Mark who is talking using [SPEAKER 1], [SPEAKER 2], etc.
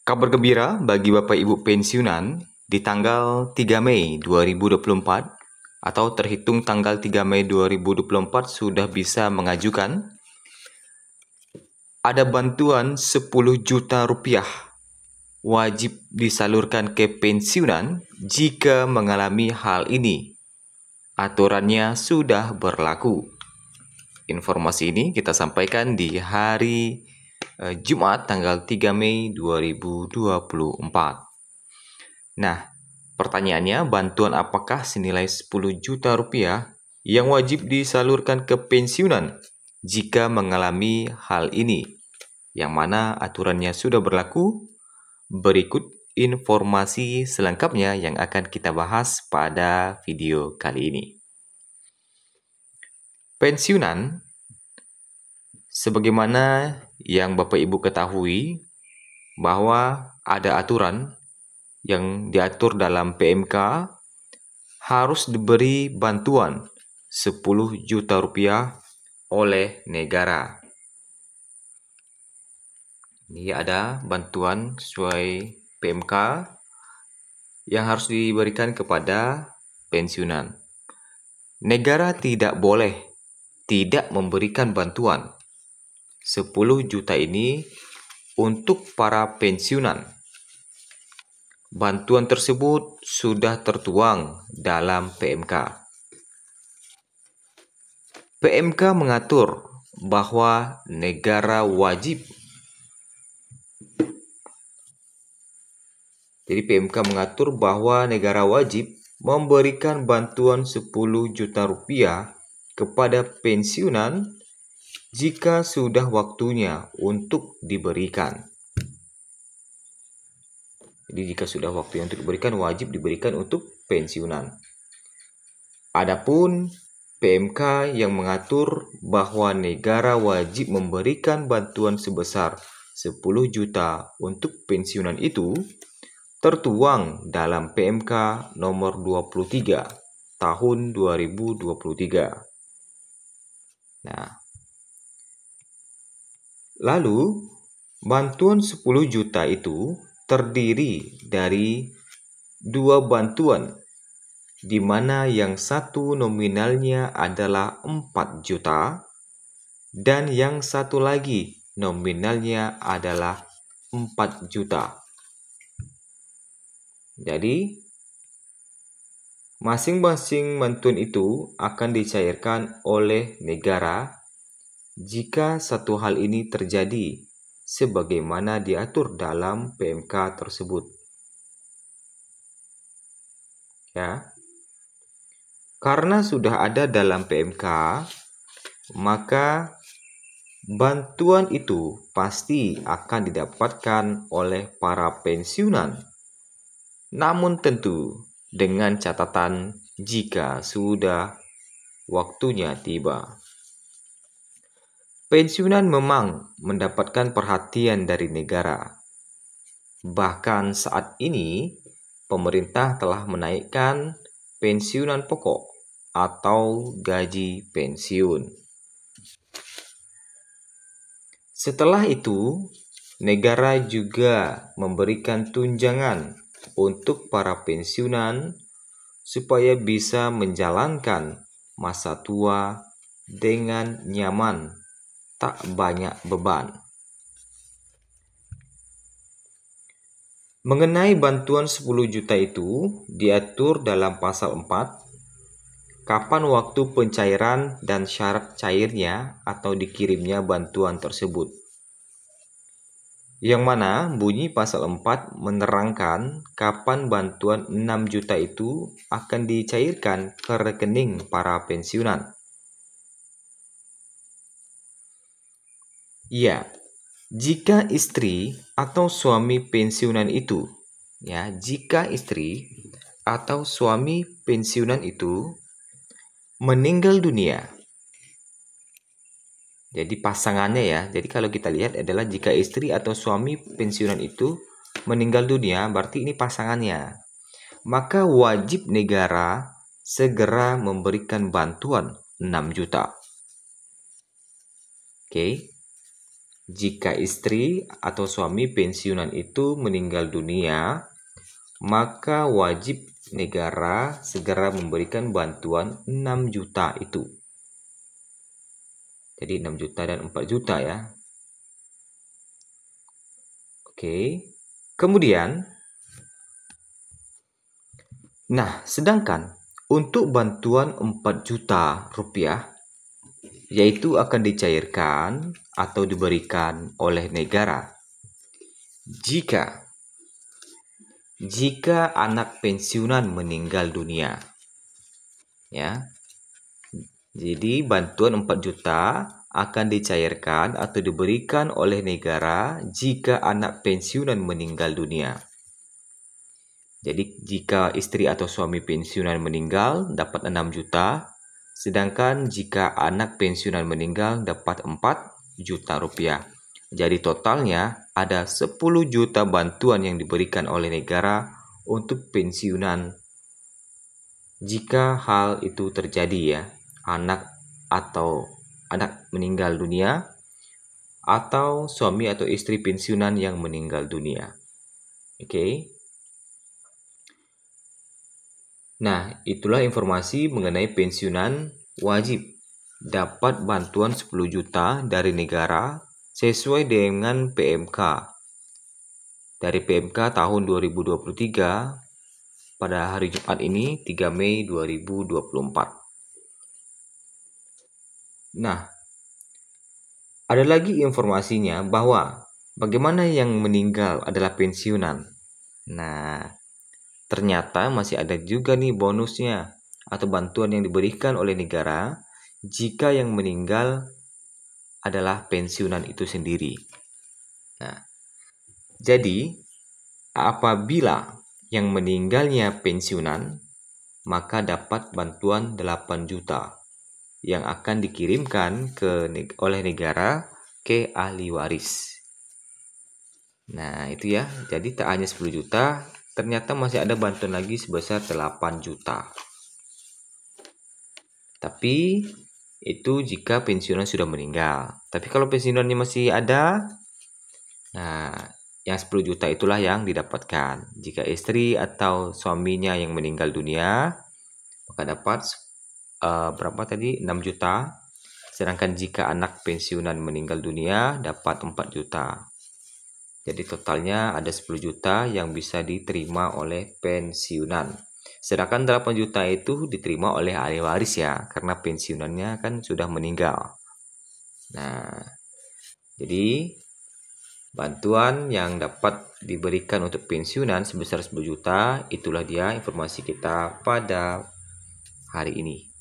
[SPEAKER 1] Kabar gembira bagi Bapak Ibu pensiunan di tanggal 3 Mei 2024 atau terhitung tanggal 3 Mei 2024 sudah bisa mengajukan ada bantuan 10 juta rupiah wajib disalurkan ke pensiunan jika mengalami hal ini. Aturannya sudah berlaku. Informasi ini kita sampaikan di hari Jumat tanggal 3 Mei 2024. Nah, pertanyaannya, bantuan apakah senilai 10 juta rupiah yang wajib disalurkan ke pensiunan jika mengalami hal ini? Yang mana aturannya sudah berlaku? Berikut informasi selengkapnya yang akan kita bahas pada video kali ini. Pensiunan, sebagaimana yang Bapak Ibu ketahui bahwa ada aturan yang diatur dalam PMK harus diberi bantuan 10 juta rupiah oleh negara. Ini ada bantuan sesuai PMK yang harus diberikan kepada pensiunan. Negara tidak boleh tidak memberikan bantuan 10 juta ini untuk para pensiunan. Bantuan tersebut sudah tertuang dalam PMK. PMK mengatur bahwa negara wajib. Jadi PMK mengatur bahwa negara wajib memberikan bantuan 10 juta rupiah kepada pensiunan jika sudah waktunya untuk diberikan. Jadi jika sudah waktunya untuk diberikan, wajib diberikan untuk pensiunan. Adapun PMK yang mengatur bahwa negara wajib memberikan bantuan sebesar 10 juta untuk pensiunan itu tertuang dalam PMK nomor 23 tahun 2023. Nah, lalu bantuan 10 juta itu terdiri dari dua bantuan, di mana yang satu nominalnya adalah 4 juta dan yang satu lagi nominalnya adalah 4 juta. Jadi, masing-masing bantuan itu akan dicairkan oleh negara jika satu hal ini terjadi sebagaimana diatur dalam PMK tersebut. Ya. Karena sudah ada dalam PMK, maka bantuan itu pasti akan didapatkan oleh para pensiunan. Namun tentu dengan catatan jika sudah waktunya tiba. Pensiunan memang mendapatkan perhatian dari negara. Bahkan saat ini, pemerintah telah menaikkan pensiunan pokok atau gaji pensiun. Setelah itu, negara juga memberikan tunjangan untuk para pensiunan supaya bisa menjalankan masa tua dengan nyaman, tak banyak beban. Mengenai bantuan 10 juta itu diatur dalam pasal 4, kapan waktu pencairan dan syarat cairnya atau dikirimnya bantuan tersebut. Yang mana bunyi pasal 4 menerangkan kapan bantuan 6 juta itu akan dicairkan ke rekening para pensiunan. Ya, jika istri atau suami pensiunan itu, jika istri atau suami pensiunan itu meninggal dunia. Jadi pasangannya jadi kalau kita lihat adalah jika istri atau suami pensiunan itu meninggal dunia, berarti ini pasangannya. Maka wajib negara segera memberikan bantuan 6 juta. Oke. Jika istri atau suami pensiunan itu meninggal dunia, maka wajib negara segera memberikan bantuan 6 juta itu. Jadi 6 juta dan 4 juta ya. Oke. Kemudian, sedangkan untuk bantuan 4 juta rupiah, yaitu akan dicairkan atau diberikan oleh negara jika anak pensiunan meninggal dunia. Ya. Jadi bantuan 4 juta akan dicairkan atau diberikan oleh negara jika anak pensiunan meninggal dunia. Jadi jika istri atau suami pensiunan meninggal dapat 6 juta, sedangkan jika anak pensiunan meninggal dapat 4 juta rupiah. Jadi totalnya ada 10 juta bantuan yang diberikan oleh negara untuk pensiunan jika hal itu terjadi ya. Anak meninggal dunia atau suami atau istri pensiunan yang meninggal dunia. Oke. Nah, itulah informasi mengenai pensiunan wajib dapat bantuan 10 juta dari negara sesuai dengan PMK. Dari PMK tahun 2023 pada hari Jumat ini 3 Mei 2024. Nah, ada lagi informasinya bahwa bagaimana yang meninggal adalah pensiunan. Nah, ternyata masih ada juga nih bonusnya atau bantuan yang diberikan oleh negara jika yang meninggal adalah pensiunan itu sendiri. Nah, jadi apabila yang meninggalnya pensiunan, maka dapat bantuan 8 juta yang akan dikirimkan oleh negara ke ahli waris. Nah, itu ya. Jadi tak hanya 10 juta, ternyata masih ada bantuan lagi sebesar 8 juta. Tapi itu jika pensiunan sudah meninggal. Tapi kalau pensiunannya masih ada, nah yang 10 juta itulah yang didapatkan. Jika istri atau suaminya yang meninggal dunia, maka dapat berapa tadi? 6 juta. Sedangkan jika anak pensiunan meninggal dunia, dapat 4 juta. Jadi totalnya ada 10 juta yang bisa diterima oleh pensiunan. Sedangkan 8 juta itu diterima oleh ahli waris ya, karena pensiunannya kan sudah meninggal. Nah, jadi bantuan yang dapat diberikan untuk pensiunan sebesar 10 juta, itulah dia informasi kita pada hari ini.